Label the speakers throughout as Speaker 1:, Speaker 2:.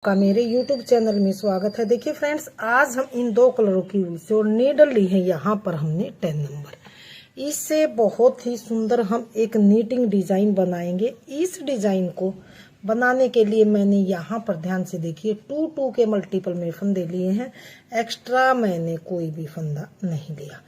Speaker 1: का मेरे YouTube channel में स्वागत है। देखिए फ्रेंड्स, आज हम इन दो कलरों की ऊल से और नीडल ली है। यहाँ पर हमने 10 नंबर, इससे बहुत ही सुंदर हम एक नीटिंग डिजाइन बनाएंगे। इस डिजाइन को बनाने के लिए मैंने यहाँ पर ध्यान से देखिए 2 के मल्टीपल में फंदे लिए हैं। एक्स्ट्रा मैंने कोई भी फंदा नहीं लिया।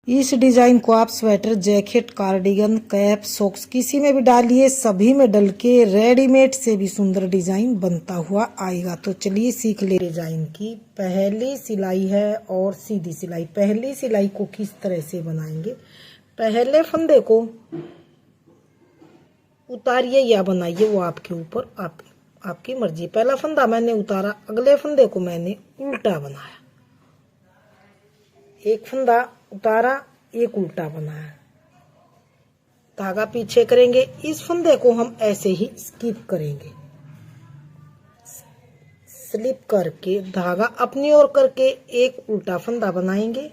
Speaker 1: इस डिजाइन को आप sweater, jacket, cardigan, cap, socks किसी में भी डालिए, सभी में डल के रेडीमेड से भी सुंदर डिजाइन बनता हुआ आएगा। तो चलिए सीख ले। डिजाइन की पहली सिलाई है और सीधी सिलाई। पहली सिलाई को किस तरह से बनाएंगे? पहले फंदे को उतारिए या बनाइए, वो आपके ऊपर आपकी मर्जी। पहला फंदा मैंने उतारा, अगले फंदे को मैंने उल्टा बनाया। एक फंदा उतारा, एक उल्टा बनाया, धागा पीछे करेंगे। इस फंदे को हम ऐसे ही स्किप करेंगे, स्लिप करके धागा अपनी ओर करके एक उल्टा फंदा बनाएंगे,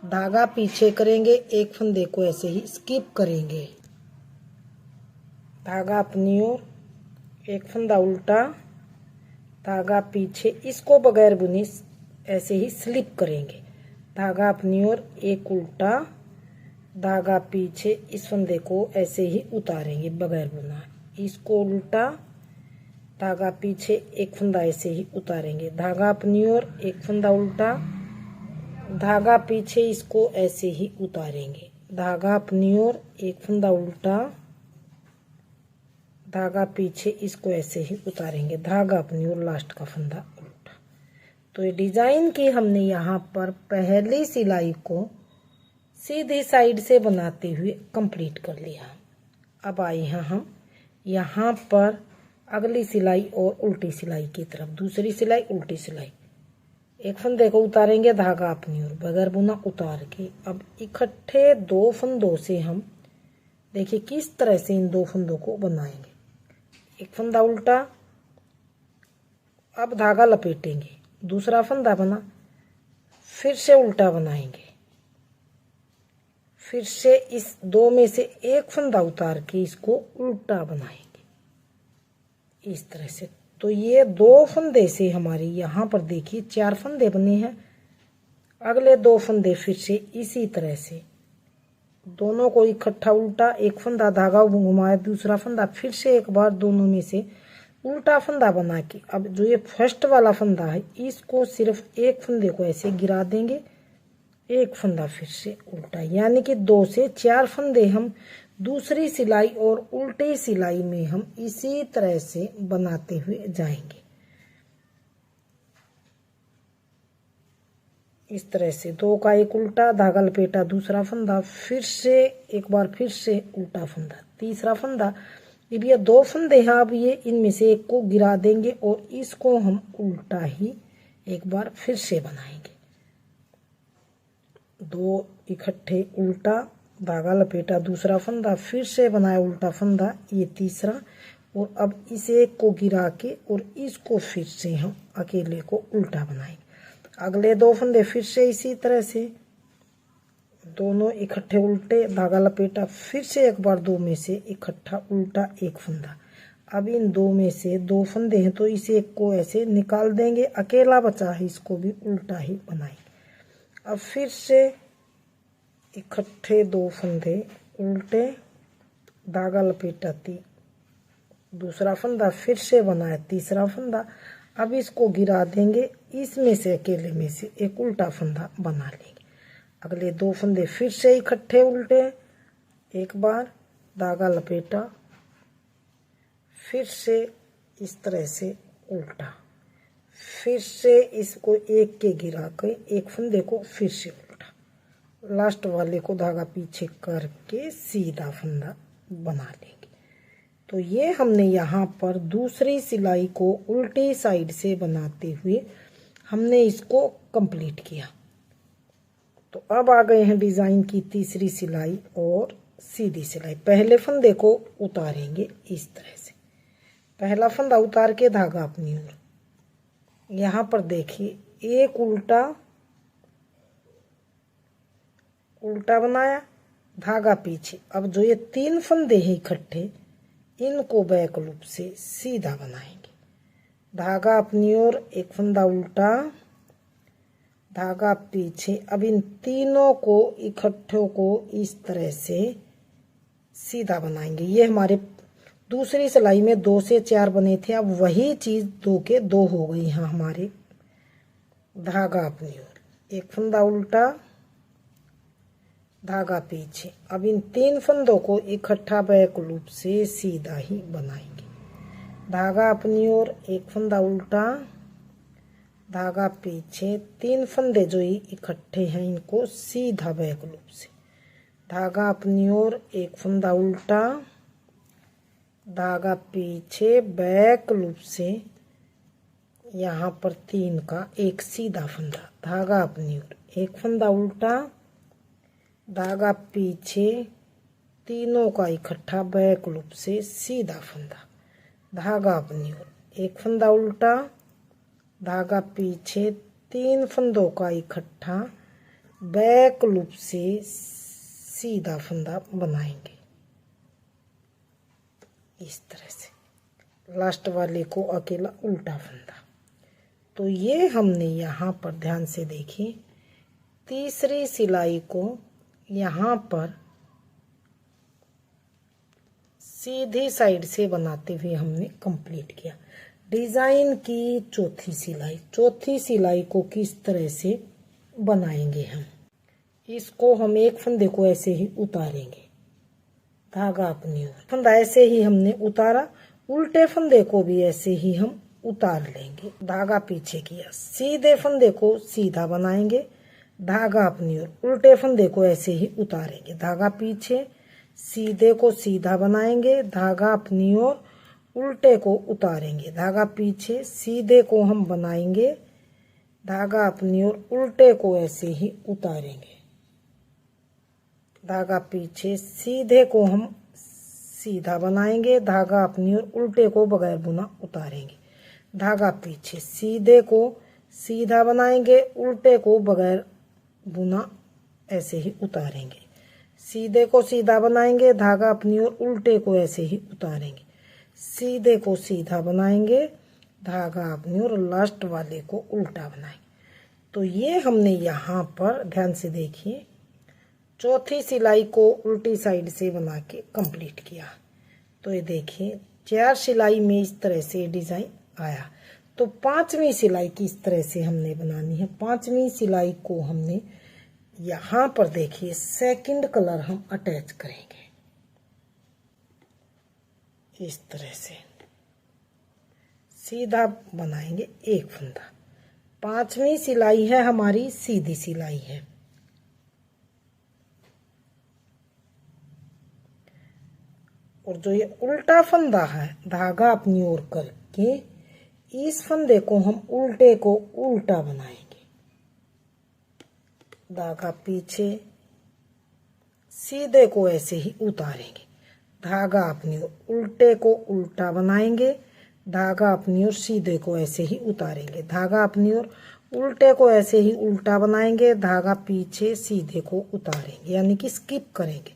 Speaker 1: धागा पीछे करेंगे, एक फंदे को ऐसे ही स्किप करेंगे, धागा अपनी ओर, एक फंदा उल्टा, धागा पीछे, इसको बगैर बुने ऐसे ही स्लिप करेंगे, धागा अपनी ओर, एक उल्टा, धागा पीछे, इस फंदे को ऐसे ही उतारेंगे बगैर बुना, इसको उल्टा, धागा पीछे, एक फंदा ऐसे ही उतारेंगे, धागा अपनी ओर, एक फंदा उल्टा, धागा पीछे, इसको ऐसे ही उतारेंगे, धागा अपनी ओर, एक फंदा उल्टा, धागा पीछे, इसको ऐसे ही उतारेंगे, धागा अपनी ओर, लास्ट का फंदा उल्टा। तो ये डिजाइन की हमने यहाँ पर पहली सिलाई को सीधी साइड से बनाते हुए कंप्लीट कर लिया। अब आए हैं हम यहाँ पर अगली सिलाई और उल्टी सिलाई की तरफ। दूसरी सिलाई, उल्टी सिलाई। एक फंदे को उतारेंगे, धागा अपनी ओर बगैर बुना उतार के। अब इकट्ठे दो फंदों से हम देखिए किस तरह से इन दो फंदों को बनाएंगे। एक फंदा उल्टा, अब धागा लपेटेंगे, दूसरा फंदा बना, फिर से उल्टा बनाएंगे, फिर से इस दो में से एक फंदा उतार के इसको उल्टा बनाएंगे, इस तरह से। तो ये दो फंदे से हमारी यहाँ पर देखिए 4 फंदे बने हैं। अगले दो फंदे फिर से इसी तरह से दोनों को इकट्ठा उल्टा, एक फंदा, धागा घुमाया, दूसरा फंदा, फिर से एक बार दोनों में से उल्टा फंदा बना के। अब जो ये फर्स्ट वाला फंदा है, इसको सिर्फ एक फंदे को ऐसे गिरा देंगे, एक फंदा फिर से उल्टा, यानी कि 2 से 4 फंदे हम दूसरी सिलाई और उल्टी सिलाई में हम इसी तरह से बनाते हुए जाएंगे। इस तरह से 2 का एक उल्टा, धागा लपेटा, दूसरा फंदा, फिर से एक बार फिर से उल्टा फंदा, तीसरा फंदा। अब ये 2 फंदे हैं, अब ये इनमें से एक को गिरा देंगे और इसको हम उल्टा ही एक बार फिर से बनाएंगे। 2 इकट्ठे उल्टा, धागा लपेटा, दूसरा फंदा, फिर से बनाया उल्टा फंदा, ये तीसरा। और अब इस एक को गिरा के और इसको फिर से हम अकेले को उल्टा बनाएंगे। अगले 2 फंदे फिर से इसी तरह से दोनों इकट्ठे उल्टे, धागा लपेटा, फिर से एक बार 2 में से इकट्ठा उल्टा, एक फंदा। अब इन 2 में से 2 फंदे हैं तो इस एक को ऐसे निकाल देंगे, अकेला बचा है इसको भी उल्टा ही बनाएंगे। अब फिर से इकट्ठे 2 फंदे उल्टे, धागा लपेटा, दूसरा फंदा, फिर से बनाया तीसरा फंदा। अब इसको गिरा देंगे, इसमें से अकेले में से एक उल्टा फंदा बना लेंगे। अगले 2 फंदे फिर से इकट्ठे उल्टे, एक बार धागा लपेटा, फिर से इस तरह से उल्टा, फिर से इसको एक के गिरा के एक फंदे को फिर से उल्टा, लास्ट वाले को धागा पीछे करके सीधा फंदा बना लेंगे। तो ये हमने यहाँ पर दूसरी सिलाई को उल्टी साइड से बनाते हुए हमने इसको कंप्लीट किया। तो अब आ गए हैं डिजाइन की तीसरी सिलाई और सीधी सिलाई। पहले फंदे को उतारेंगे इस तरह से, पहला फंदा उतार के धागा अपनी ओर, यहाँ पर देखिए एक उल्टा, उल्टा बनाया, धागा पीछे। अब जो ये 3 फंदे हैं इकट्ठे, इनको बैक लूप से सीधा बनाएंगे, धागा अपनी ओर, एक फंदा उल्टा, धागा पीछे। अब इन तीनों को इकट्ठों को इस तरह से सीधा बनाएंगे। ये हमारे दूसरी सिलाई में 2 से 4 बने थे, अब वही चीज 2 के 2 हो गई यहाँ हमारे। धागा अपनी ओर, एक फंदा उल्टा, धागा पीछे। अब इन 3 फंदों को इकट्ठा बैक लूप से सीधा ही बनाएंगे। धागा अपनी ओर, एक फंदा उल्टा, धागा पीछे। 3 फंदे जो इकट्ठे हैं इनको सीधा बैक लूप से, धागा अपनी ओर, एक फंदा उल्टा, धागा पीछे, बैक लूप से यहाँ पर 3 का एक सीधा फंदा, धागा अपनी ओर, एक फंदा उल्टा, धागा पीछे, तीनों का इकट्ठा बैक लूप से सीधा फंदा, धागा अपनी ओर, एक फंदा उल्टा, धागा पीछे, 3 फंदों का इकट्ठा बैक लूप से सीधा फंदा बनाएंगे इस तरह से। लास्ट वाले को अकेला उल्टा फंदा। तो ये हमने यहाँ पर ध्यान से देखिए, तीसरी सिलाई को यहाँ पर सीधी साइड से बनाते हुए हमने कंप्लीट किया। डिजाइन की चौथी सिलाई को किस तरह से बनाएंगे हम, इसको हम एक फंदे को ऐसे ही उतारेंगे, धागा अपनी ओर, फंदा ऐसे ही हमने उतारा, उल्टे फंदे को भी ऐसे ही हम उतार लेंगे, धागा पीछे किया, सीधे फंदे को सीधा बनाएंगे, धागा अपनी ओर, उल्टे फंदे को ऐसे ही उतारेंगे, धागा पीछे, सीधे को सीधा बनाएंगे, धागा अपनी ओर, उल्टे को उतारेंगे, धागा पीछे, सीधे को हम बनाएंगे, धागा अपनी ओर, उल्टे को ऐसे ही उतारेंगे, धागा पीछे, सीधे को हम सीधा बनाएंगे, धागा अपनी ओर, उल्टे को बगैर बुना उतारेंगे, धागा पीछे, सीधे को सीधा बनाएंगे, उल्टे को बगैर बुना ऐसे ही उतारेंगे, सीधे को सीधा बनाएंगे, धागा अपनी ओर, उल्टे को ऐसे ही उतारेंगे, सीधे को सीधा बनाएंगे, धागा अपनी ओर, लास्ट वाले को उल्टा बनाएंगे। तो ये हमने यहाँ पर ध्यान से देखिए चौथी सिलाई को उल्टी साइड से बना के कंप्लीट किया। तो ये देखिए 4 सिलाई में इस तरह से डिजाइन आया। तो 5वीं सिलाई किस तरह से हमने बनानी है, 5वीं सिलाई को हमने यहाँ पर देखिए सेकंड कलर हम अटैच करेंगे इस तरह से, सीधा बनाएंगे एक फंदा। 5वीं सिलाई है हमारी सीधी सिलाई है, और जो ये उल्टा फंदा है धागा अपनी ओर करके इस फंदे को हम उल्टे को उल्टा बनाएंगे, धागा पीछे, सीधे को ऐसे ही उतारेंगे, धागा अपनी ओर, उल्टे को उल्टा बनाएंगे, धागा अपनी ओर, सीधे को ऐसे ही उतारेंगे, धागा अपनी ओर, उल्टे को ऐसे ही उल्टा बनाएंगे, धागा पीछे, सीधे को उतारेंगे, यानी कि स्किप करेंगे,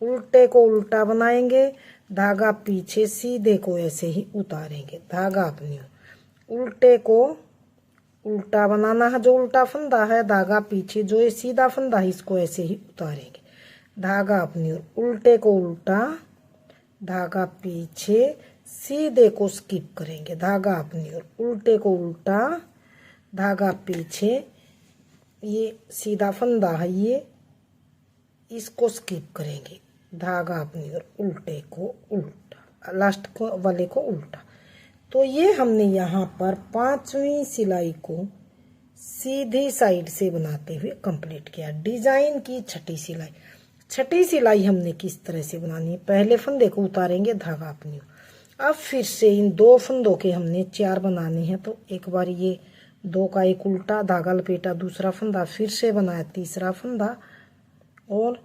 Speaker 1: उल्टे को उल्टा बनाएंगे, धागा पीछे, सीधे को ऐसे ही उतारेंगे, धागा अपनी ओर, उल्टे को उल्टा बनाना है, जो उल्टा फंदा है, धागा पीछे, जो ये सीधा फंदा है इसको ऐसे ही उतारेंगे, धागा अपनी ओर, उल्टे को उल्टा, धागा पीछे, सीधे को स्किप करेंगे, धागा अपनी ओर, उल्टे को उल्टा, धागा पीछे, ये सीधा फंदा है ये इसको स्किप करेंगे, धागा अपनी ओर, उल्टे को उल्टा, लास्ट को वाले को उल्टा। तो ये हमने यहाँ पर 5वीं सिलाई को सीधी साइड से बनाते हुए कंप्लीट किया। डिजाइन की छठी सिलाई हमने किस तरह से बनानी है, पहले फंदे को उतारेंगे, धागा अपनी ओर, अब फिर से इन 2 फंदों के हमने 4 बनाने हैं। तो एक बार ये 2 का एक उल्टा, धागा लपेटा, दूसरा फंदा, फिर से बनाया तीसरा फंदा, और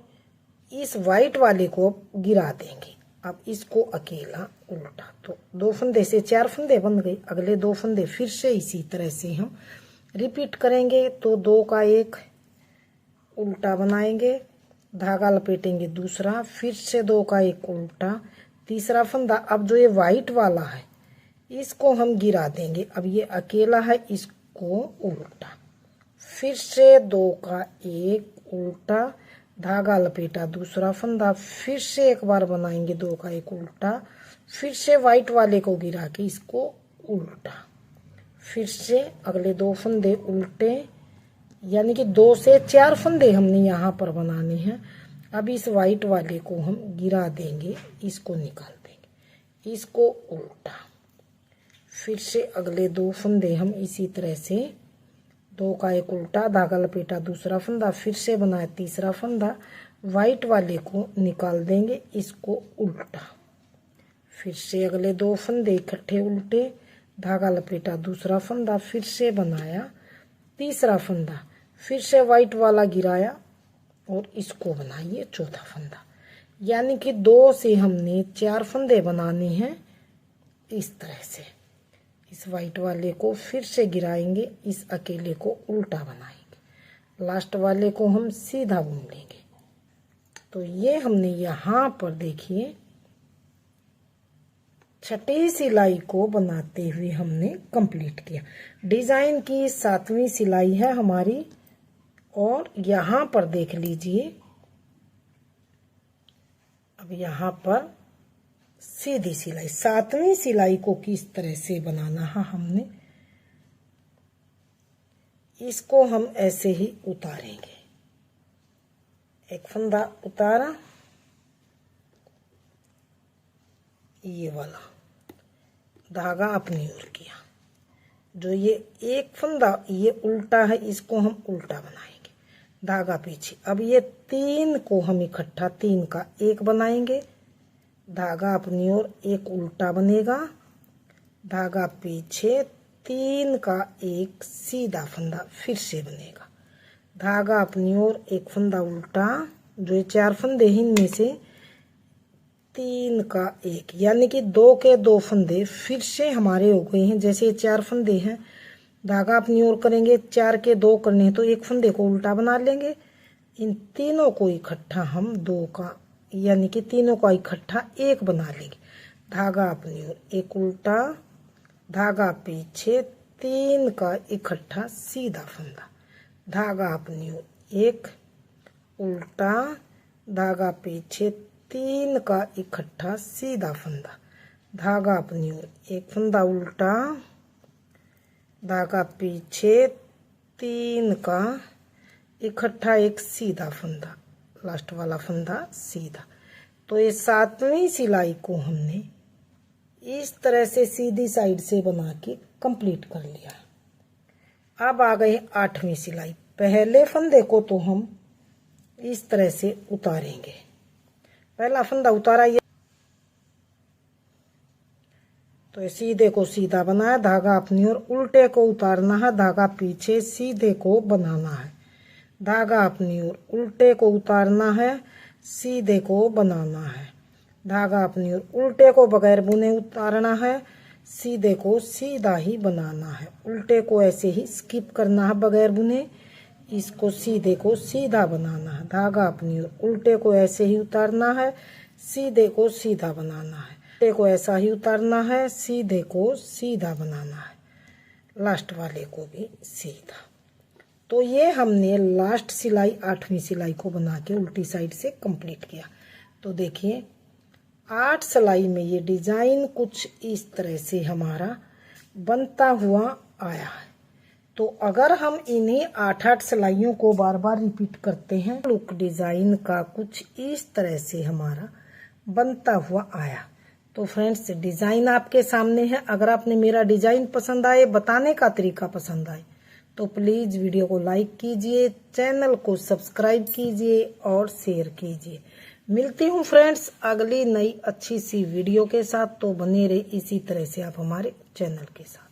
Speaker 1: इस वाइट वाले को गिरा देंगे। अब इसको अकेला उल्टा, तो 2 फंदे से 4 फंदे बन गए, अगले 2 फंदे फिर से इसी तरह से हम रिपीट करेंगे। तो 2 का एक उल्टा बनाएंगे, धागा लपेटेंगे दूसरा, फिर से 2 का एक उल्टा, तीसरा फंदा। अब जो ये वाइट वाला है इसको हम गिरा देंगे। अब ये अकेला है, इसको उल्टा, फिर से 2 का 1 उल्टा, धागा लपेटा दूसरा फंदा, फिर से एक बार बनाएंगे 2 का 1 उल्टा, फिर से व्हाइट वाले को गिरा के इसको उल्टा, फिर से अगले 2 फंदे उल्टे, यानी कि 2 से 4 फंदे हमने यहाँ पर बनाने हैं। अब इस व्हाइट वाले को हम गिरा देंगे, इसको निकाल देंगे, इसको उल्टा, फिर से अगले 2 फंदे हम इसी तरह से 2 का 1 उल्टा, धागा लपेटा दूसरा फंदा, फिर से बनाया तीसरा फंदा, व्हाइट वाले को निकाल देंगे, इसको उल्टा, फिर से अगले 2 फंदे इकट्ठे उल्टे, धागा लपेटा दूसरा फंदा, फिर से बनाया तीसरा फंदा, फिर से व्हाइट वाला गिराया और इसको बनाइए चौथा फंदा। यानी कि 2 से हमने 4 फंदे बनाने हैं। इस तरह से इस व्हाइट वाले को फिर से गिराएंगे, इस अकेले को उल्टा बनाएंगे, लास्ट वाले को हम सीधा बुन लेंगे। तो ये हमने यहाँ पर देखिए छठी सिलाई को बनाते हुए हमने कंप्लीट किया। डिजाइन की 7वीं सिलाई है हमारी, और यहाँ पर देख लीजिए, अब यहाँ पर सीधी सिलाई, 7वीं सिलाई को किस तरह से बनाना है हमने, इसको हम ऐसे ही उतारेंगे। एक फंदा उतारा, ये वाला धागा अपनी ओर किया, जो ये एक फंदा ये उल्टा है, इसको हम उल्टा बनाएंगे, धागा पीछे। अब ये 3 को हम इकट्ठा 3 का 1 बनाएंगे, धागा अपनी ओर 1 उल्टा बनेगा, धागा पीछे 3 का 1 सीधा फंदा फिर से बनेगा, धागा अपनी ओर 1 फंदा उल्टा, जो ये 4 फंदे हैं इनमें से 3 का 1, यानी कि 2 के 2 फंदे फिर से हमारे हो गए हैं। जैसे 4 फंदे हैं, धागा अपनी ओर करेंगे, 4 के 2 करने हैं तो 1 फंदे को उल्टा बना लेंगे, इन तीनों को इकट्ठा हम 2 का, यानी कि तीनों का इकट्ठा 1 बना लेंगे, धागा अपनी ओर 1 उल्टा, धागा पीछे 3 का इकट्ठा सीधा फंदा, धागा अपनी ओर 1 उल्टा, धागा पीछे 3 का इकट्ठा सीधा फंदा, धागा अपनी ओर 1 फंदा उल्टा, धागा पीछे 3 का इकट्ठा 1 सीधा फंदा, लास्ट वाला फंदा सीधा। तो ये 7वीं सिलाई को हमने इस तरह से सीधी साइड से बना के कंप्लीट कर लिया। अब आ गए 8वीं सिलाई। पहले फंदे को तो हम इस तरह से उतारेंगे, पहला फंदा उतारा, ये तो सीधे को सीधा बनाया, धागा अपनी ओर, उल्टे को उतारना है, धागा पीछे सीधे को बनाना है, धागा अपनी ओर उल्टे को उतारना है, सीधे को बनाना है, धागा अपनी ओर उल्टे को बगैर बुने उतारना है, सीधे को सीधा ही बनाना है, उल्टे को ऐसे ही स्किप करना है बगैर बुने, इसको सीधे को सीधा बनाना है, धागा अपनी ओर उल्टे को ऐसे ही उतारना है, सीधे को सीधा बनाना है, उल्टे को ऐसा ही उतारना है, सीधे को सीधा बनाना है, लास्ट वाले को भी सीधा। तो ये हमने लास्ट सिलाई 8वीं सिलाई को बना के उल्टी साइड से कंप्लीट किया। तो देखिए 8 सिलाई में ये डिजाइन कुछ इस तरह से हमारा बनता हुआ आया है। तो अगर हम इन्हीं 8-8 सिलाइयों को बार बार रिपीट करते हैं, लुक डिजाइन का कुछ इस तरह से हमारा बनता हुआ आया। तो फ्रेंड्स डिजाइन आपके सामने है। अगर आपने मेरा डिजाइन पसंद आए, बताने का तरीका पसंद आए, तो प्लीज वीडियो को लाइक कीजिए, चैनल को सब्सक्राइब कीजिए और शेयर कीजिए। मिलती हूँ फ्रेंड्स अगली नई अच्छी सी वीडियो के साथ। तो बने रहे इसी तरह से आप हमारे चैनल के साथ।